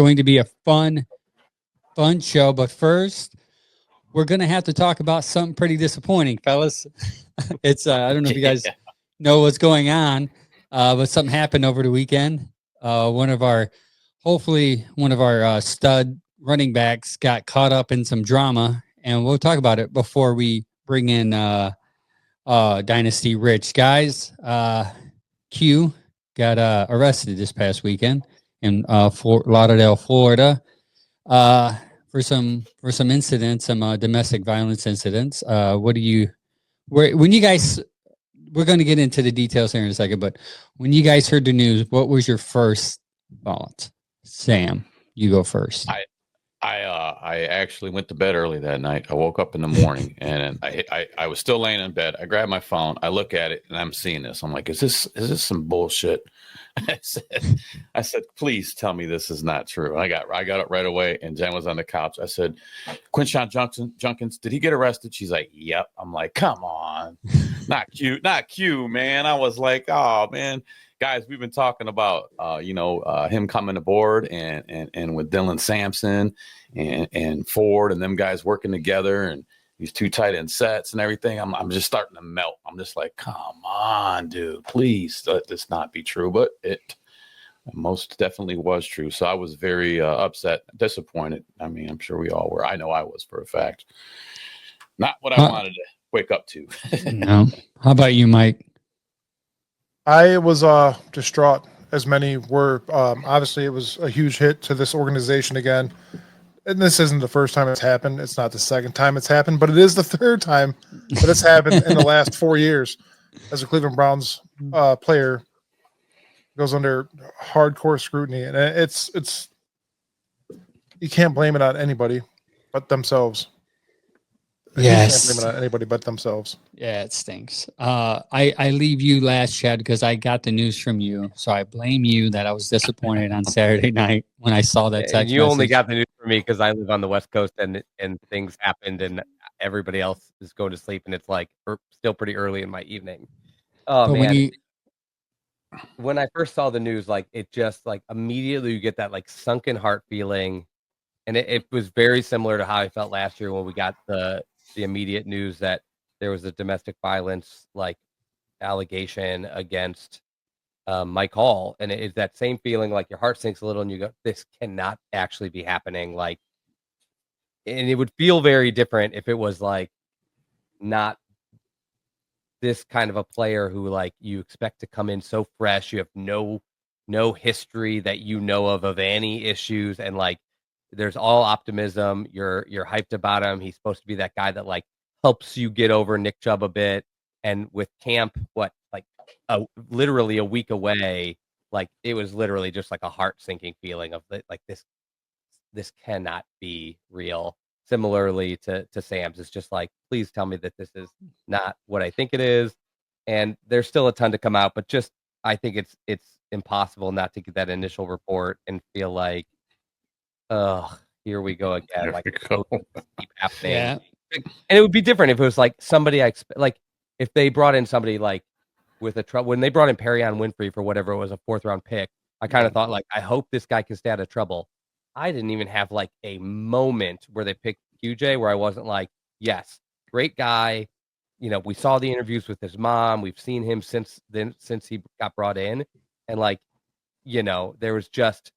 going to be a fun show. But first, we're going to have to talk about something pretty disappointing, fellas. It's I don't know if you guys know what's going on, but something happened over the weekend. One of our stud running backs got caught up in some drama, and we'll talk about it before we bring in Dynasty Rich. Guys, Q got arrested this past weekend in Fort Lauderdale, Florida, for some incidents, some domestic violence incidents. When you guys, we're going to get into the details here in a second, but when you guys heard the news, what was your first thought? Sam, you go first. I actually went to bed early that night. I woke up in the morning and I was still laying in bed. I grabbed my phone. I look at it and I'm seeing this. I'm like, is this some bullshit? I said, please tell me this is not true. I got it right away. And Jen was on the couch. I said, Quinshon Judkins, did he get arrested? She's like, yep. I'm like, come on, not Q, man. I was like, oh man. Guys, we've been talking about him coming aboard and with Dylan Sampson and Ford and them guys working together and these two tight end sets and everything. I'm just starting to melt. I'm just like, come on, dude, please let this not be true. But it most definitely was true. So I was very upset, disappointed. I mean, I'm sure we all were. I know I was for a fact. Not what I wanted to wake up to. No. How about you, Mike? I was distraught, as many were. Obviously, it was a huge hit to this organization again. And this isn't the first time it's happened. It's not the second time it's happened, but it is the third time that it's happened in the last 4 years. As a Cleveland Browns player, goes under hardcore scrutiny, and it's you can't blame it on anybody but themselves. Yes. You can't blame it on anybody but themselves. Yeah, it stinks. I leave you last, Chad, because I got the news from you. So I blame you that I was disappointed on Saturday night when I saw that text You message. only got the news from me because I live on the West Coast and things happened and everybody else is going to sleep and it's like still pretty early in my evening. Oh, but man. When I first saw the news, like it just like immediately you get that like sunken heart feeling. And it was very similar to how I felt last year when we got the immediate news that there was a domestic violence like allegation against Mike Hall, and it's that same feeling like your heart sinks a little and you go, this cannot actually be happening. Like, and it would feel very different if it was like not this kind of a player who like you expect to come in so fresh, you have no history that you know of any issues, and like there's all optimism. You're hyped about him. He's supposed to be that guy that like helps you get over Nick Chubb a bit. And with camp, literally a week away, like it was literally just like a heart sinking feeling of like this cannot be real. Similarly to Sam's, it's just like, please tell me that this is not what I think it is. And there's still a ton to come out, but just I think it's impossible not to get that initial report and feel like, oh, here we go again. Like keep happening. Yeah. And it would be different if it was like somebody I expect, like if they brought in somebody like with a trouble. When they brought in Perion Winfrey for whatever it was, a 4th round pick, I kind of thought like, I hope this guy can stay out of trouble. I didn't even have like a moment where they picked QJ where I wasn't like, yes, great guy. You know, we saw the interviews with his mom. We've seen him since he got brought in, and like, you know, there was just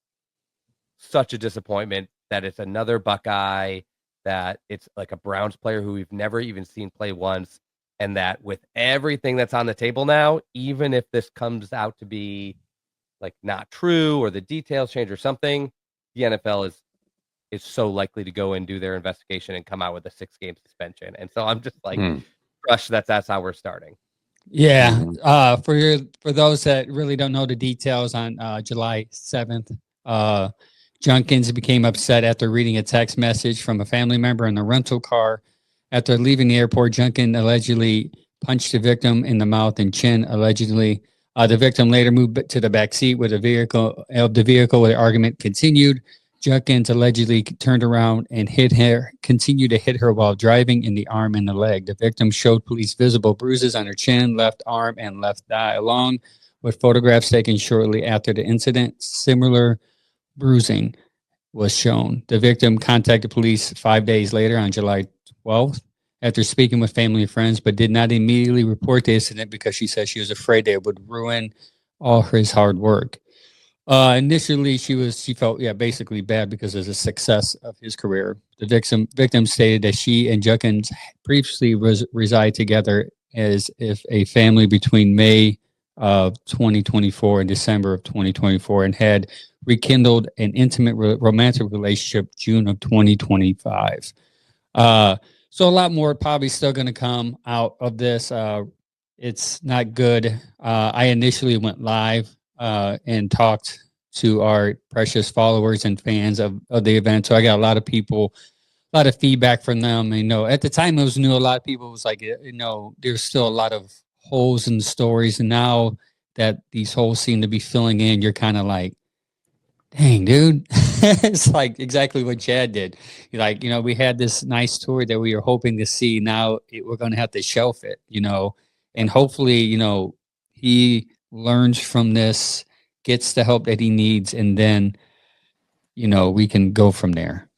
such a disappointment that it's another Buckeye, that it's like a Browns player who we've never even seen play once, and that with everything that's on the table now, even if this comes out to be like not true or the details change or something, the NFL is so likely to go and do their investigation and come out with a 6-game suspension. And so I'm just like crushed that's how we're starting. Yeah. For those that really don't know the details, on July 7th, Judkins became upset after reading a text message from a family member in the rental car. After leaving the airport, Judkins allegedly punched the victim in the mouth and chin, allegedly. The victim later moved to the back seat with the vehicle where the argument continued. Judkins allegedly turned around and continued to hit her while driving in the arm and the leg. The victim showed police visible bruises on her chin, left arm, and left thigh, along with photographs taken shortly after the incident. Similar bruising was shown. The victim contacted police 5 days later on July 12th after speaking with family and friends, but did not immediately report the incident because she said she was afraid that it would ruin all his hard work. Initially, she felt basically bad because of the success of his career. The victim stated that she and Judkins previously reside together as if a family between May of 2024 and December of 2024, and had rekindled an intimate romantic relationship June of 2025. So a lot more probably still going to come out of this. It's not good. I initially went live and talked to our precious followers and fans of the event. So I got a lot of people, a lot of feedback from them. At the time it was new. A lot of people was like, there's still a lot of holes in the stories. And now that these holes seem to be filling in, you're kind of like, dang, dude. It's like exactly what Chad did. Like, we had this nice tour that we were hoping to see. Now we're going to have to shelf it, and hopefully, he learns from this, gets the help that he needs, and then, we can go from there.